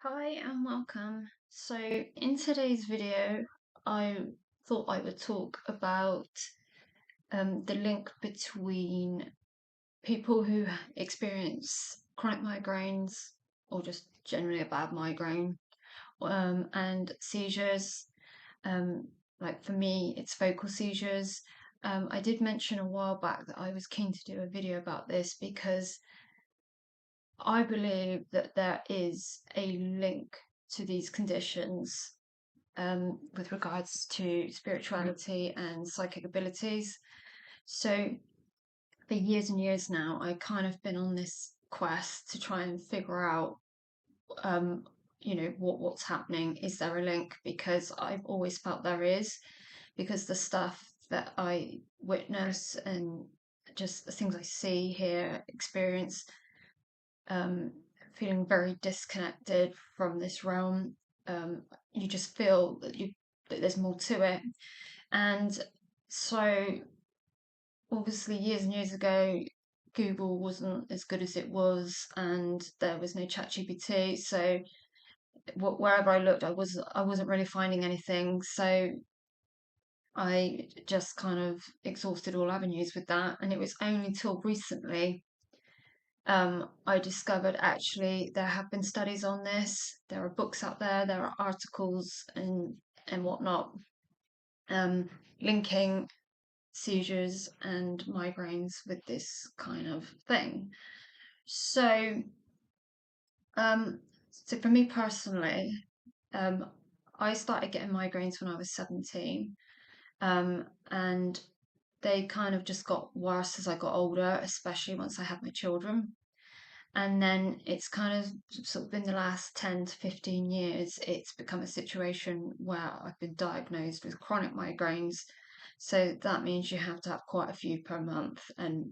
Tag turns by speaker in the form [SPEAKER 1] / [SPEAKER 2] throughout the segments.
[SPEAKER 1] Hi and welcome. So, in today's video, I thought I would talk about the link between people who experience chronic migraines or just generally a bad migraine and seizures. Um, like for me, it's focal seizures. I did mention a while back that I was keen to do a video about this because I believe that there is a link to these conditions with regards to spirituality and psychic abilities. So, for years and years now, I kind of been on this quest to try and figure out, um, what's happening. Is there a link? Because I've always felt there is, because the stuff that I witness and just the things I see, hear, experience, um, feeling very disconnected from this realm. Um, you just feel that there's more to it. And so, obviously, years and years ago, Google wasn't as good as it was, and there was no ChatGPT. So, wherever I looked, I wasn't really finding anything. So, I just kind of exhausted all avenues with that. And it was only till recently I discovered actually there have been studies on this. There are books out there, there are articles and whatnot, um, linking seizures and migraines with this kind of thing. So, um, so for me personally, um, I started getting migraines when I was 17, and they kind of just got worse as I got older, especially once I had my children. And then it's kind of sort of in the last 10 to 15 years, it's become a situation where I've been diagnosed with chronic migraines. So that means you have to have quite a few per month. And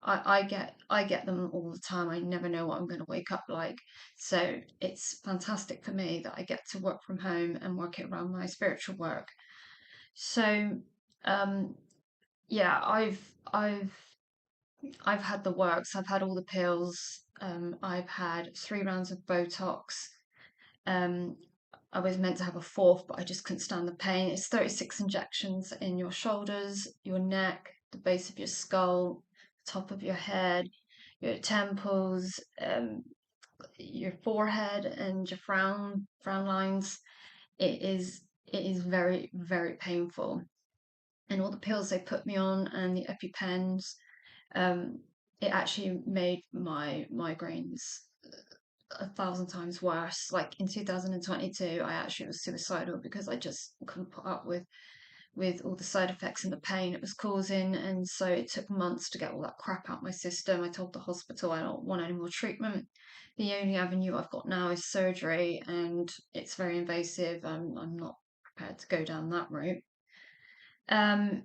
[SPEAKER 1] I get them all the time. I never know what I'm going to wake up like. So it's fantastic for me that I get to work from home and work it around my spiritual work. So um yeah, I've had the works. I've had all the pills. I've had 3 rounds of Botox. Um, I was meant to have a fourth, but I just couldn't stand the pain. It's 36 injections in your shoulders, your neck, the base of your skull, top of your head, your temples, your forehead, and your frown lines. It is very very painful, and all the pills they put me on and the EpiPens, um, it actually made my migraines 1,000 times worse. Like in 2022, I actually was suicidal because I just couldn't put up with all the side effects and the pain it was causing. And so it took months to get all that crap out my system. I told the hospital I don't want any more treatment. The only avenue I've got now is surgery, and it's very invasive. I'm not prepared to go down that route. Um,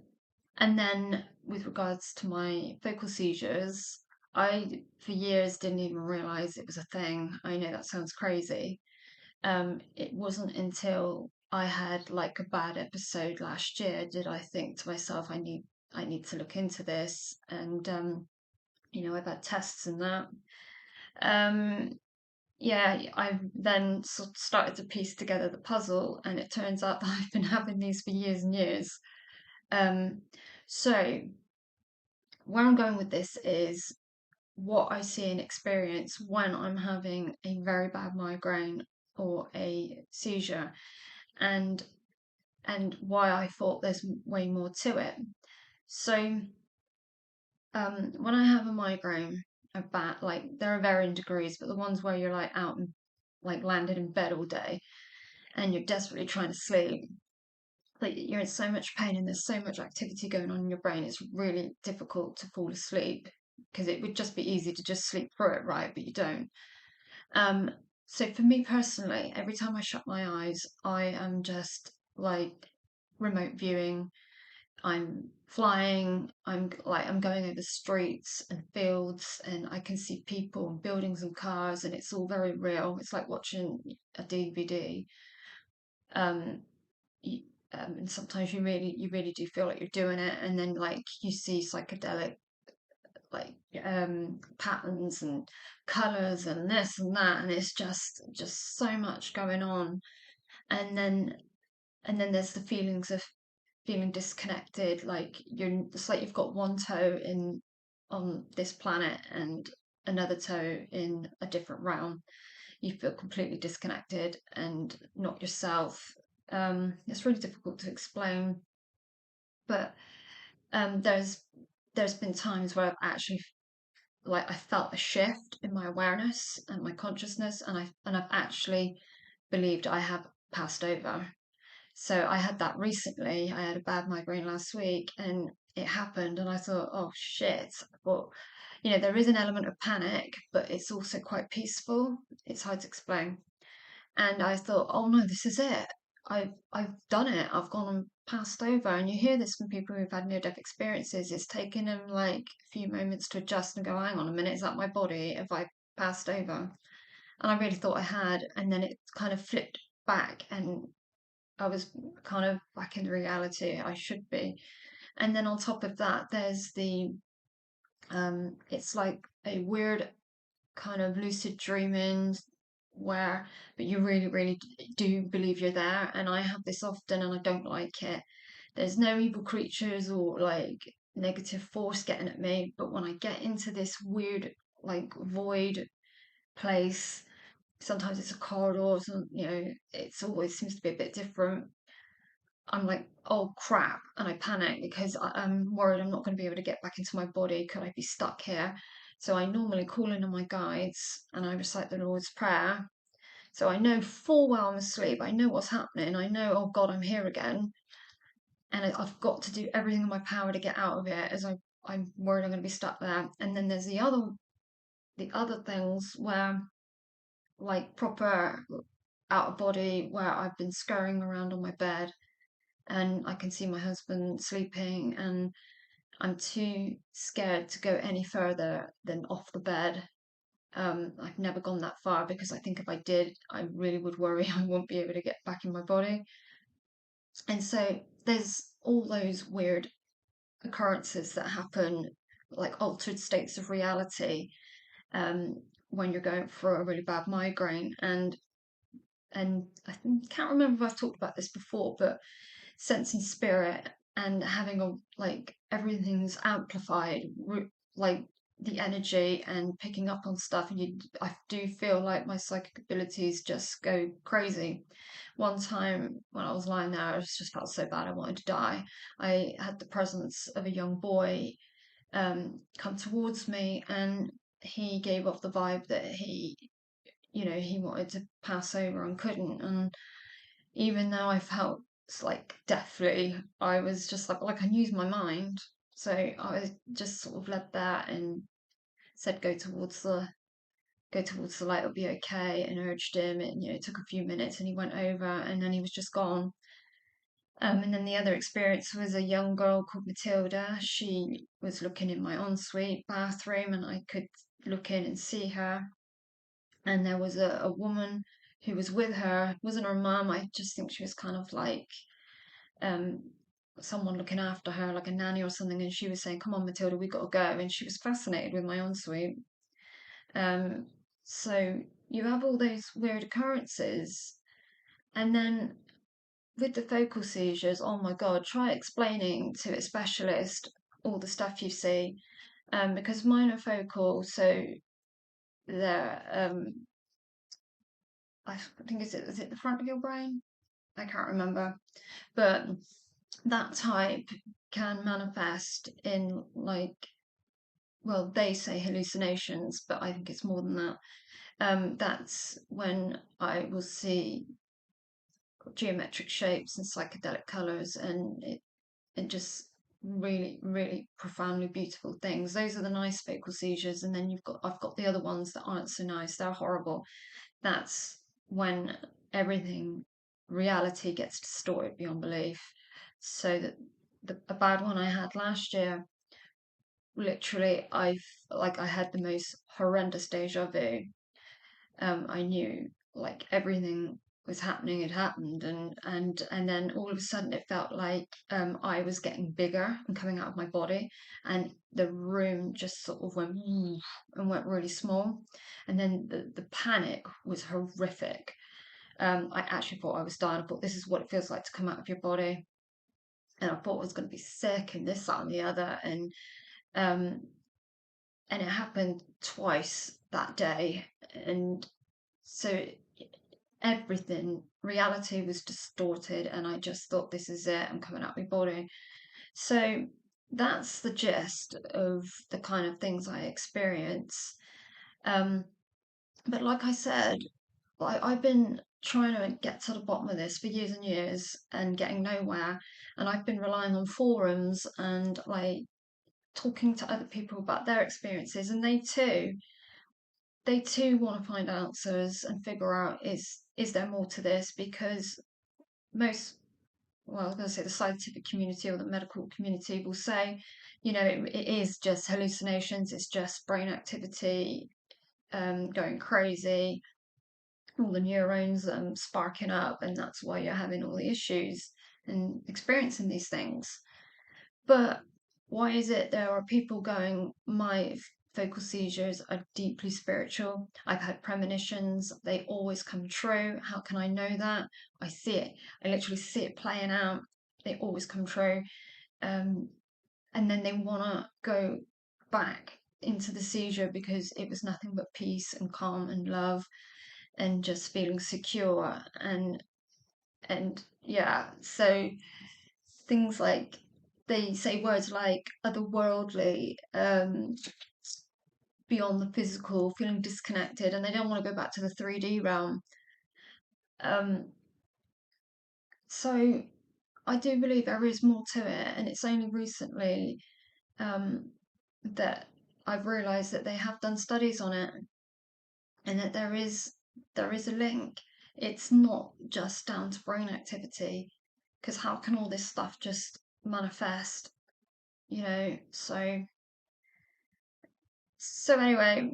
[SPEAKER 1] and then with regards to my focal seizures, I for years didn't even realize it was a thing. I know that sounds crazy. It wasn't until I had like a bad episode last year did I think to myself, I need to look into this. And I've had tests and that. Um, yeah, I've then sort of started to piece together the puzzle, and it turns out that I've been having these for years and years. Um, so where I'm going with this is what I see and experience when I'm having a very bad migraine or a seizure, and why I thought there's way more to it. So when I have a migraine, a bad, like there are varying degrees, but the ones where you're like out and like landed in bed all day and you're desperately trying to sleep, like you're in so much pain and there's so much activity going on in your brain, it's really difficult to fall asleep, because it would just be easy to just sleep through it, right? But you don't. Um, so for me personally, every time I shut my eyes, I am just like remote viewing. I'm flying. I'm going over streets and fields, and I can see people and buildings and cars, and it's all very real. It's like watching a DVD. Um, you, and sometimes you really do feel like you're doing it, and then like you see psychedelic like patterns and colors and this and that, and it's just so much going on. And then there's the feelings of feeling disconnected, like it's like you've got one toe in on this planet and another toe in a different realm. You feel completely disconnected and not yourself. It's really difficult to explain, but there's been times where I've actually, like, I felt a shift in my awareness and my consciousness, and I've actually believed I have passed over. So I had that recently. I had a bad migraine last week and it happened, and I thought, oh shit. But there is an element of panic, but it's also quite peaceful. It's hard to explain. And I thought, oh no, this is it. I've done it. I've gone and passed over. And you hear this from people who've had near-death experiences. It's taken them like a few moments to adjust and go, hang on a minute, is that my body? Have I passed over? And I really thought I had. And then it kind of flipped back, and I was kind of back in reality. I should be. And then on top of that, there's it's like a weird kind of lucid dreaming where, but you really, really do believe you're there. And I have this often and I don't like it. There's no evil creatures or like negative force getting at me. But when I get into this weird, like void place, sometimes it's a corridor, it's always seems to be a bit different. I'm like, oh crap, and I panic because I'm worried I'm not going to be able to get back into my body. Could I be stuck here? So I normally call in on my guides and I recite the Lord's Prayer. So I know full well I'm asleep. I know what's happening. I know, oh God, I'm here again, and I've got to do everything in my power to get out of it, as I'm worried I'm going to be stuck there. And then there's the other things where, like, proper out of body, where I've been scurrying around on my bed and I can see my husband sleeping, and I'm too scared to go any further than off the bed. I've never gone that far because I think if I did, I really would worry I won't be able to get back in my body. And so there's all those weird occurrences that happen, like altered states of reality, um, when you're going through a really bad migraine. And can't remember if I've talked about this before, but sensing spirit and having a, like, everything's amplified, like the energy and picking up on stuff, and I do feel like my psychic abilities just go crazy. One time when I was lying there, I just felt so bad I wanted to die. I had the presence of a young boy come towards me, and he gave off the vibe that he wanted to pass over and couldn't. And even though I felt like deathly, I was just like I used my mind. So I just sort of led that and said, go towards the light, it'll be okay, and urged him. And it took a few minutes, and he went over, and then he was just gone. And then the other experience was a young girl called Matilda. She was looking in my ensuite bathroom, and I could look in and see her. And there was a woman who was with her. It wasn't her mum. I just think she was kind of like um, someone looking after her, like a nanny or something. And she was saying, "Come on, Matilda, we got to go." And she was fascinated with my ensuite. Um, so you have all those weird occurrences, and then with the focal seizures, oh my God, try explaining to a specialist all the stuff you see, because mine are focal, so they're I think is it the front of your brain? I can't remember, but that type can manifest in, like, well, they say hallucinations, but I think it's more than that. That's when I will see geometric shapes and psychedelic colors, and it just really, really profoundly beautiful things. Those are the nice focal seizures, and then I've got the other ones that aren't so nice. They're horrible. That's when everything, reality, gets distorted beyond belief. So that a bad one I had last year, literally, I had the most horrendous deja vu. I knew, like, everything. was happening had happened, and then all of a sudden it felt like I was getting bigger and coming out of my body, and the room just sort of went and went really small, and then the panic was horrific. I actually thought I was dying. I thought this is what it feels like to come out of your body, and I thought I was going to be sick and this, that, and the other, um, and it happened twice that day, and so everything, reality was distorted, and I just thought, this is it, I'm coming out of my body. So that's the gist of the kind of things I experience. Um, but like I said, I've been trying to get to the bottom of this for years and years and getting nowhere. And I've been relying on forums and like talking to other people about their experiences, and they too want to find answers and figure out, is there more to this? Because most, well, I was going to say the scientific community or the medical community will say, it is just hallucinations, it's just brain activity going crazy, all the neurons sparking up, and that's why you're having all the issues and experiencing these things. But why is it there are people going, my focal seizures are deeply spiritual? I've had premonitions, they always come true. How can I know that? I see it. I literally see it playing out. They always come true. Um, and then they want to go back into the seizure because it was nothing but peace and calm and love and just feeling secure, and yeah, so things like, they say words like otherworldly, beyond the physical, feeling disconnected, and they don't want to go back to the 3D realm. Um, so I do believe there is more to it, and it's only recently um, that I've realised that they have done studies on it, and that there is a link. It's not just down to brain activity, because how can all this stuff just manifest? So anyway,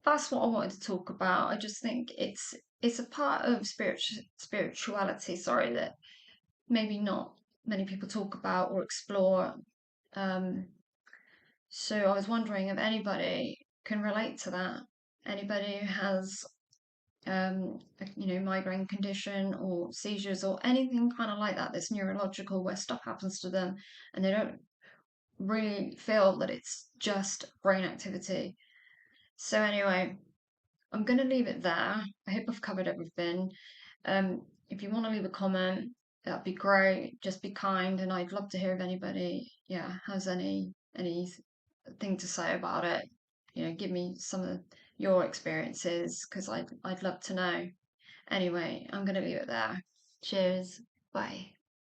[SPEAKER 1] that's what I wanted to talk about. I just think it's a part of spirituality, sorry, that maybe not many people talk about or explore. Um, so I was wondering if anybody can relate to that. Anybody who has migraine condition or seizures or anything kind of like that that's neurological, where stuff happens to them and they don't really feel that it's just brain activity. So anyway, I'm going to leave it there. I hope I've covered everything. If you want to leave a comment, that'd be great. Just be kind, and I'd love to hear if anybody, yeah, has anything to say about it. Give me some of your experiences, because I'd love to know. Anyway, I'm going to leave it there. Cheers. Bye.